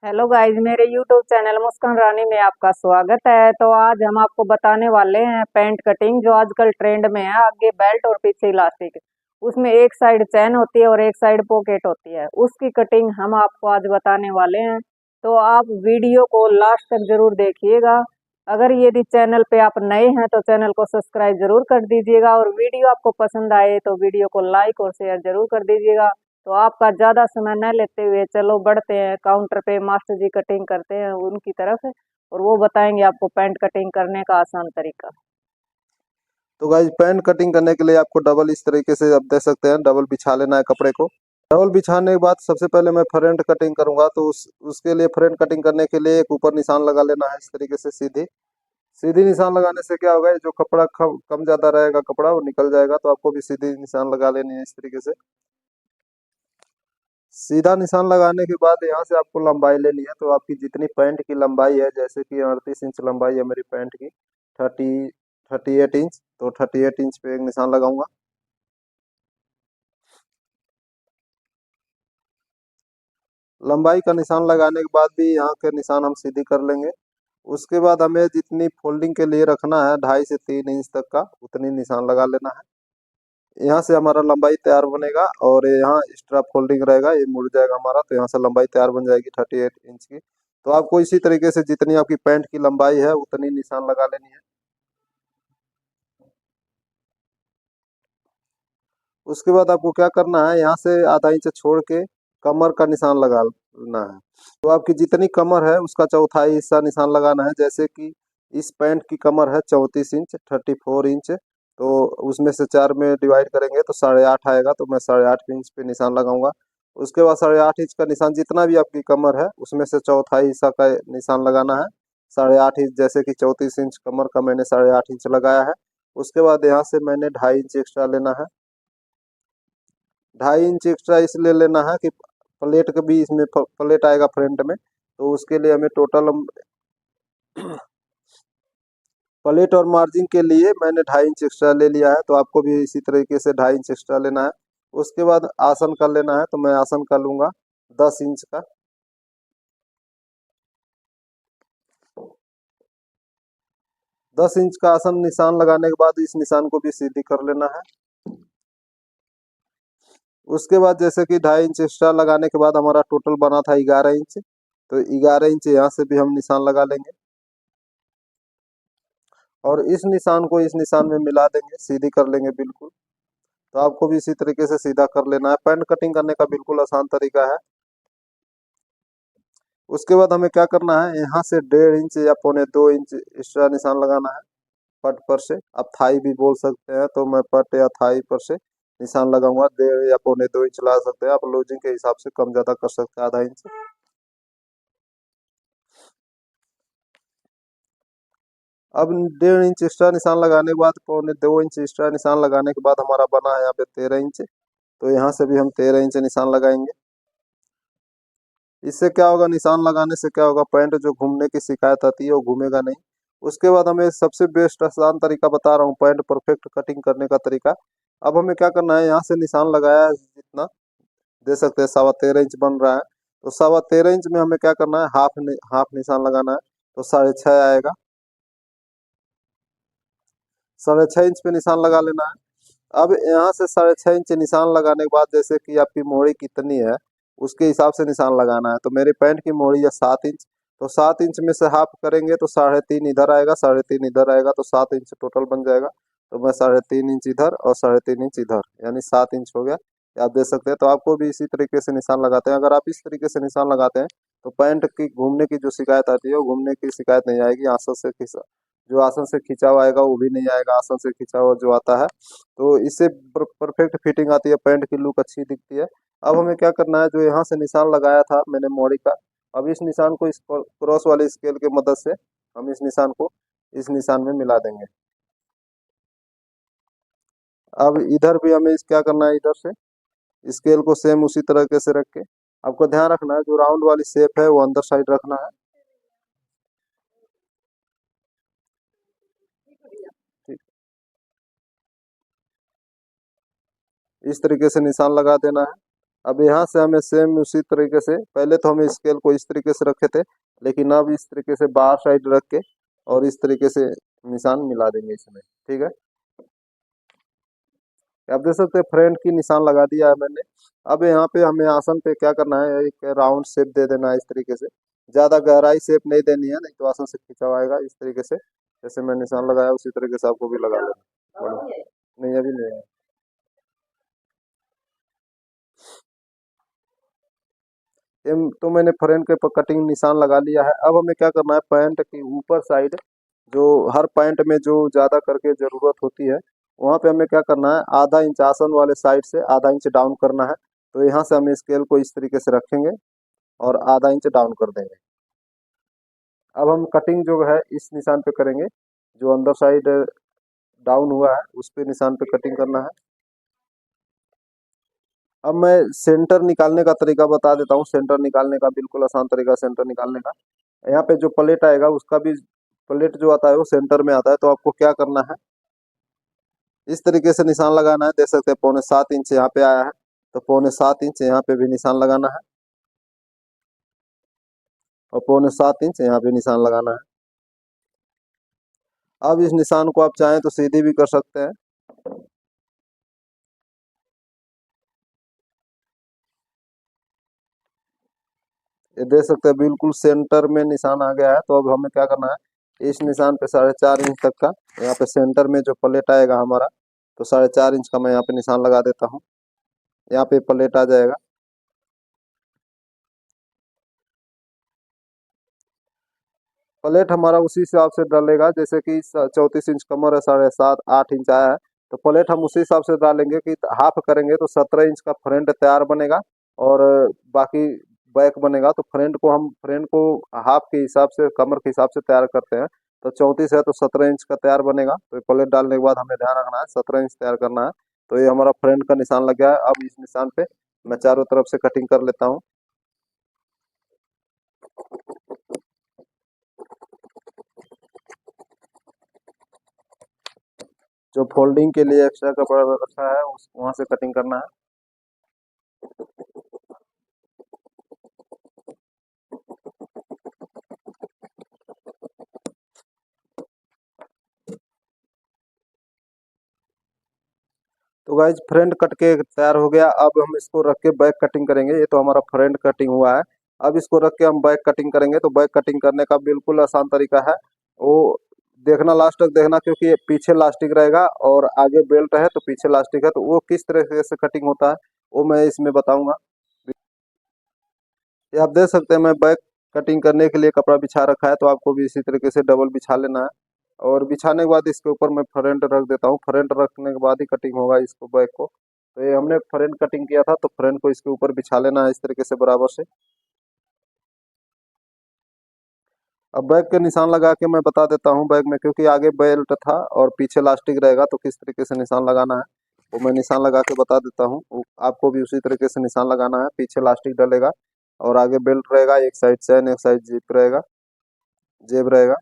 Hello guys, मेरे YouTube channel मुस्कान रानी में आपका स्वागत है। तो आज हम आपको बताने वाले हैं पैंट कटिंग, जो आजकल ट्रेंड में है। आगे बेल्ट और पीछे इलास्टिक, उसमें एक साइड चैन होती है और एक साइड पॉकेट होती है, उसकी कटिंग हम आपको आज बताने वाले हैं। तो आप वीडियो को लास्ट तक जरूर देखिएगा। अगर यदि चैनल पे आप नए हैं तो चैनल को सब्सक्राइब जरूर कर दीजिएगा, और वीडियो आपको पसंद आए तो वीडियो को लाइक और शेयर जरूर कर दीजिएगा। तो आपका ज्यादा समय न लेते हुए चलो बढ़ते हैं काउंटर पे, मास्टर जी कटिंग करते हैं उनकी तरफ, और वो बताएंगे आपको पैंट कटिंग करने का आसान तरीका। तो गाइज पैंट कटिंग करने के लिए आपको डबल इस तरीके से आप दे सकते हैं, डबल बिछा लेना है कपड़े को। डबल बिछाने के बाद सबसे पहले मैं फ्रंट कटिंग करूंगा, तो उसके लिए फ्रंट कटिंग करने के लिए एक ऊपर निशान लगा लेना है इस तरीके से। सीधी सीधी निशान लगाने से क्या होगा, ये जो कपड़ा कम ज्यादा रहेगा कपड़ा वो निकल जाएगा, तो आपको भी सीधी निशान लगा लेनी है इस तरीके से। सीधा निशान लगाने के बाद यहाँ से आपको लंबाई लेनी है, तो आपकी जितनी पैंट की लंबाई है, जैसे कि 38 इंच लंबाई है मेरी पैंट की, 38 इंच, तो 38 इंच पे एक निशान लगाऊंगा। लंबाई का निशान लगाने के बाद भी यहाँ के निशान हम सीधी कर लेंगे। उसके बाद हमें जितनी फोल्डिंग के लिए रखना है 2.5 से 3 इंच तक का, उतनी निशान लगा लेना है। यहाँ से हमारा लंबाई तैयार बनेगा, और यहाँ एक्स्ट्रा फोल्डिंग रहेगा, ये मुड़ जाएगा हमारा, तो यहाँ से लंबाई तैयार बन जाएगी 38 इंच की। तो आपको इसी तरीके से जितनी आपकी पैंट की लंबाई है उतनी निशान लगा लेनी है। उसके बाद आपको क्या करना है, यहाँ से आधा इंच छोड़ के कमर का निशान लगा लेना है। तो आपकी जितनी कमर है उसका चौथाई हिस्सा निशान लगाना है। जैसे कि इस पैंट की कमर है 34 इंच, 34 इंच, तो उसमें से 4 में डिवाइड करेंगे तो 8.5 आएगा, तो मैं 8.5 इंच पे निशान लगाऊंगा। उसके बाद 8.5 इंच का निशान, जितना भी आपकी कमर है उसमें से चौथाई हिस्सा का निशान लगाना है। 8.5 इंच, जैसे कि 34 इंच कमर का मैंने 8.5 इंच लगाया है। उसके बाद यहाँ से मैंने 2.5 इंच एक्स्ट्रा लेना है। 2.5 इंच एक्स्ट्रा इसलिए लेना है कि प्लेट का भी इसमें प्लेट आएगा फ्रंट में, तो उसके लिए हमें टोटल प्लेट और मार्जिन के लिए मैंने 2.5 इंच एक्स्ट्रा ले लिया है, तो आपको भी इसी तरीके से 2.5 इंच एक्स्ट्रा लेना है। उसके बाद आसन कर लेना है, तो मैं आसन कर लूंगा 10 इंच का। 10 इंच का आसन निशान लगाने के बाद इस निशान को भी सीधी कर लेना है। उसके बाद जैसे कि 2.5 इंच एक्स्ट्रा लगाने के बाद हमारा टोटल बना था 11 इंच, तो 11 इंच यहाँ से भी हम निशान लगा लेंगे, और इस निशान को इस निशान में मिला देंगे, सीधी कर लेंगे बिल्कुल। तो आपको भी इसी तरीके से सीधा कर लेना है। पैंट कटिंग करने का बिल्कुल आसान तरीका है। उसके बाद हमें क्या करना है, यहाँ से 1.5 इंच या 1.25 इंच एक्स्ट्रा निशान लगाना है पट पर से। आप थाई भी बोल सकते हैं, तो मैं पट या थाई पर से निशान लगाऊंगा। 1.5 या 1.25 इंच लगा सकते हैं आप, लूजिंग के हिसाब से कम ज्यादा कर सकते हैं, आधा इंच। अब 1.5 इंच एक्स्ट्रा निशान लगाने के बाद 1.25 इंच एक्स्ट्रा निशान लगाने के बाद हमारा बना है यहाँ पे 13 इंच, तो यहाँ से भी हम 13 इंच निशान लगाएंगे। इससे क्या होगा, निशान लगाने से क्या होगा, पैंट जो घूमने की शिकायत आती है वो घूमेगा नहीं। उसके बाद हमें सबसे बेस्ट आसान तरीका बता रहा हूँ पैंट परफेक्ट कटिंग करने का तरीका। अब हमें क्या करना है, यहाँ से निशान लगाया है जितना दे सकते हैं, 13.25 इंच बन रहा है, तो 13.25 इंच में हमें क्या करना है, हाफ निशान लगाना है, तो 6.5 आएगा। 6.5 इंच पे निशान लगा लेना है। अब यहाँ से 6.5 इंच निशान लगाने के बाद जैसे कि आपकी मोड़ी कितनी है उसके हिसाब से निशान लगाना है। तो मेरी पैंट की मोड़ी है 7 इंच, तो 7 इंच में से हाफ करेंगे तो 3.5 इधर आएगा, 3.5 इधर आएगा, तो 7 इंच टोटल बन जाएगा। तो मैं 3.5 इंच इधर और 3.5 इंच इधर, यानी 7 इंच हो गया। ये आप देख सकते हैं। तो आपको भी इसी तरीके से निशान लगाते हैं। अगर आप इस तरीके से निशान लगाते हैं तो पैंट की घूमने की जो शिकायत आती है वो घूमने की शिकायत नहीं आएगी। आंसर से खिंचा, जो आसन से खींचा हुआ आएगा वो भी नहीं आएगा, आसन से खींचा हुआ जो आता है, तो इससे परफेक्ट फिटिंग आती है, पैंट की लुक अच्छी दिखती है। अब हमें क्या करना है, जो यहाँ से निशान लगाया था मैंने मोड़ी का, अब इस निशान को इस क्रॉस वाले स्केल की मदद से हम इस निशान को इस निशान में मिला देंगे। अब इधर भी हमें क्या करना है, इधर से स्केल को सेम उसी तरीके से रख के, आपको ध्यान रखना है जो राउंड वाली शेप है वो अंदर साइड रखना है। ठीक, इस तरीके से निशान लगा देना है। अब यहाँ से हमें सेम उसी तरीके से, पहले तो हम स्केल को इस तरीके से रखे थे, लेकिन अब इस तरीके से बाहर साइड रख के और इस तरीके से निशान मिला देंगे इसमें। ठीक है, आप देख सकते हैं फ्रेंड की निशान लगा दिया है मैंने। अब यहाँ पे हमें आसन पे क्या करना है, एक राउंड शेप दे देना है इस तरीके से। ज्यादा गहराई शेप नहीं देनी है, नहीं तो आसन से खिंचवाएगा। इस तरीके से जैसे मैं निशान लगाया उसी तरीके से आपको भी लगा लेना। नहीं अभी नहीं है। तो मैंने फ्रेंड के कटिंग निशान लगा लिया है। अब हमें क्या करना है, पैंट की ऊपर साइड जो हर पैंट में जो ज्यादा करके जरूरत होती है, वहां पे हमें क्या करना है, आधा इंच आसन वाले साइड से आधा इंच डाउन करना है। तो यहाँ से हम स्केल को इस तरीके से रखेंगे और आधा इंच डाउन कर देंगे। अब हम कटिंग जो है इस निशान पे करेंगे, जो अंदर साइड डाउन हुआ है उस पे निशान पे कटिंग करना है। अब मैं सेंटर निकालने का तरीका बता देता हूँ। सेंटर निकालने का बिल्कुल आसान तरीका, सेंटर निकालने का। यहाँ पे जो प्लेट आएगा उसका भी प्लेट जो आता है वो सेंटर में आता है। तो आपको क्या करना है, इस तरीके से निशान लगाना है। देख सकते हैं 7.25 इंच यहाँ पे आया है, तो 7.25 इंच यहाँ पे भी निशान लगाना है और 7.25 इंच यहाँ पे निशान लगाना है। अब इस निशान को आप चाहें तो सीधी भी कर सकते हैं। ये देख सकते हैं बिल्कुल सेंटर में निशान आ गया है। तो अब हमें क्या करना है, इस निशान पे 4.5 इंच तक का, यहाँ पे सेंटर में जो प्लेट आएगा हमारा, तो 4.5 इंच का मैं यहाँ पे निशान लगा देता हूँ। यहाँ पे प्लेट आ जाएगा। प्लेट हमारा उसी हिसाब से डलेगा, जैसे कि 34 इंच कमर है, 7.5 8 इंच आया है, तो प्लेट हम उसी हिसाब से डालेंगे कि हाफ करेंगे तो 17 इंच का फ्रंट तैयार बनेगा और बाकी बैक बनेगा। तो फ्रंट को हाफ के हिसाब से, कमर के हिसाब से तैयार करते हैं। तो 34 है तो 17 इंच का तैयार बनेगा। तो प्लेट डालने के बाद हमें ध्यान रखना है 17 इंच तैयार करना है। तो ये हमारा फ्रंट का निशान लग गया है। अब इस निशान पे मैं चारों तरफ से कटिंग कर लेता हूँ। जो फोल्डिंग के लिए एक्स्ट्रा कपड़ा रखा है उस वहां से कटिंग करना है। तो गाइज फ्रंट कट के तैयार हो गया। अब हम इसको रख के बैक कटिंग करेंगे। ये तो हमारा फ्रंट कटिंग हुआ है। अब इसको रख के हम बैक कटिंग करेंगे। तो बैक कटिंग करने का बिल्कुल आसान तरीका है, वो देखना लास्ट तक देखना, क्योंकि ये पीछे लास्टिक रहेगा और आगे बेल्ट है तो पीछे लास्टिक है। तो वो किस तरह से कटिंग होता है वो मैं इसमें बताऊंगा। ये आप देख सकते हैं मैं बैक कटिंग करने के लिए कपड़ा बिछा रखा है, तो आपको भी इसी तरीके से डबल बिछा लेना है। और बिछाने के बाद इसके ऊपर मैं फ्रंट रख देता हूँ। फ्रंट रखने के बाद ही कटिंग होगा इसको, बैक को। तो ये हमने फ्रंट कटिंग किया था, तो फ्रंट को इसके ऊपर बिछा लेना है इस तरीके से बराबर से। अब बैक के निशान लगा के मैं बता देता हूँ बैक में, क्योंकि आगे बेल्ट था और पीछे लास्टिक रहेगा, तो किस तरीके से निशान लगाना है वो मैं निशान लगा के बता देता हूँ। आपको भी उसी तरीके से निशान लगाना है। पीछे लास्टिक डलेगा और आगे बेल्ट रहेगा, एक साइड चैन एक साइड जिप रहेगा, जेब रहेगा।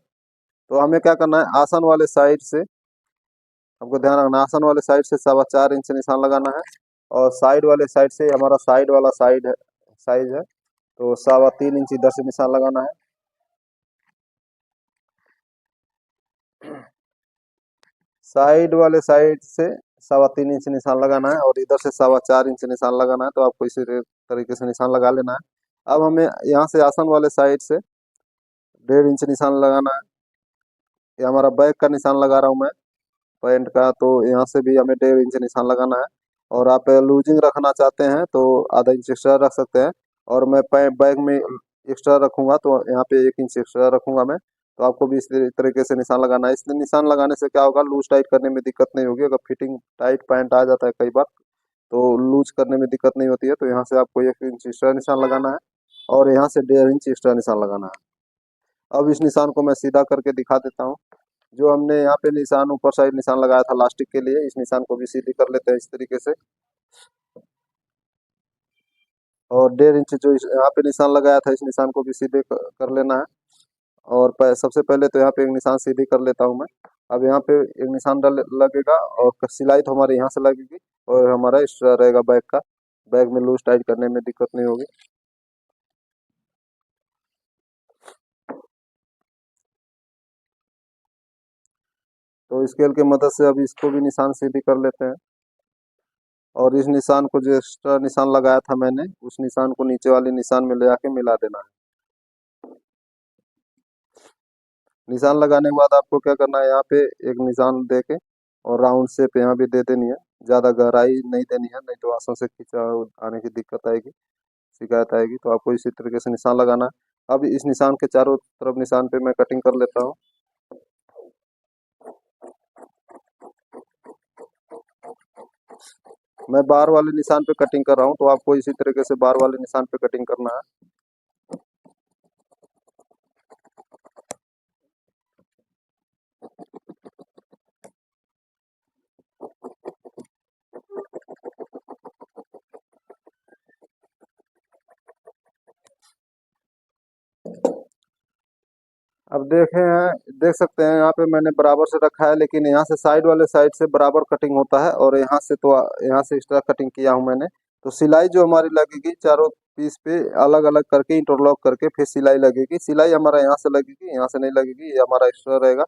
तो हमें क्या करना है, आसन वाले साइड से हमको ध्यान रखना, आसन वाले साइड से 4.25 इंच निशान लगाना है। और साइड वाले साइड से, हमारा साइड वाला साइड है साइज है, तो 3.25 इंच इधर से निशान लगाना है। साइड वाले साइड से 3.25 इंच निशान लगाना है और इधर से 4.25 इंच निशान लगाना है। तो आपको इसी तरीके से निशान लगा लेना है। अब हमें यहाँ से आसन वाले साइड से 1.5 इंच निशान लगाना है। ये हमारा बैक का निशान लगा रहा हूँ मैं पैंट का, तो यहाँ से भी हमें 1.5 इंच निशान लगाना है। और आप लूजिंग रखना चाहते हैं तो आधा इंच एक्स्ट्रा रख सकते हैं। और मैं बैग में एक्स्ट्रा रखूंगा तो यहाँ पे 1 इंच एक्स्ट्रा रखूंगा मैं। तो आपको भी इस तरीके से निशान लगाना है। इस निशान लगाने से क्या होगा, लूज टाइट करने में दिक्कत नहीं होगी। अगर फिटिंग टाइट पैंट आ जाता है कई बार तो लूज करने में दिक्कत नहीं होती है। तो यहाँ से आपको 1 इंच एक्स्ट्रा निशान लगाना है और यहाँ से 1.5 इंच एक्स्ट्रा निशान लगाना है। अब इस निशान को मैं सीधा करके दिखा देता हूँ। जो हमने यहाँ पे निशान ऊपर साइड निशान लगाया था लास्टिक के लिए, इस निशान को भी सीधी कर लेते हैं इस तरीके से। और 1.5 इंच जो यहाँ पे निशान लगाया था इस निशान को भी सीधे कर लेना है। और सबसे पहले तो यहाँ पे एक निशान सीधी कर लेता हूँ मैं। अब यहाँ पे एक निशान लगेगा और सिलाई तो हमारे यहाँ से लगेगी और हमारा एक्स्ट्रा रहेगा बैक का बैग में लूज टाइट करने में दिक्कत नहीं होगी। तो स्केल की मदद से अब इसको भी निशान सीधी कर लेते हैं, और इस निशान को जो एक्स्ट्रा निशान लगाया था मैंने, उस निशान को नीचे वाले निशान में ले आके मिला देना है। निशान लगाने के बाद आपको क्या करना है, यहाँ पे एक निशान दे के और राउंड शेप यहाँ भी दे देनी है। ज़्यादा गहराई नहीं देनी है, नहीं तो आसन से खींचा आने की दिक्कत आएगी, शिकायत आएगी। तो आपको इसी तरीके से निशान लगाना है। अब इस निशान के चारों तरफ निशान पे मैं कटिंग कर लेता हूँ। मैं बार वाले निशान पे कटिंग कर रहा हूँ, तो आपको इसी तरीके से बार वाले निशान पे कटिंग करना है। अब देख सकते हैं यहाँ पे मैंने बराबर से रखा है, लेकिन यहाँ से साइड वाले साइड से बराबर कटिंग होता है, और यहाँ से तो यहाँ से एक्स्ट्रा कटिंग किया हूँ मैंने। तो सिलाई जो हमारी लगेगी चारों पीस पे अलग अलग करके इंटरलॉक करके फिर सिलाई लगेगी। सिलाई हमारा यहाँ से लगेगी, यहाँ से नहीं लगेगी, ये हमारा एक्स्ट्रा रहेगा।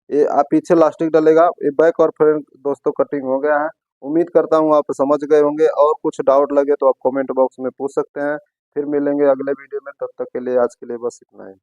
ये आप पीछे लास्टिक डलेगा। ये बैक और फ्रंट दोस्तों कटिंग हो गया है। उम्मीद करता हूँ आप समझ गए होंगे, और कुछ डाउट लगे तो आप कमेंट बॉक्स में पूछ सकते हैं। फिर मिलेंगे अगले वीडियो में, तब तक के लिए आज के लिए बस इतना ही।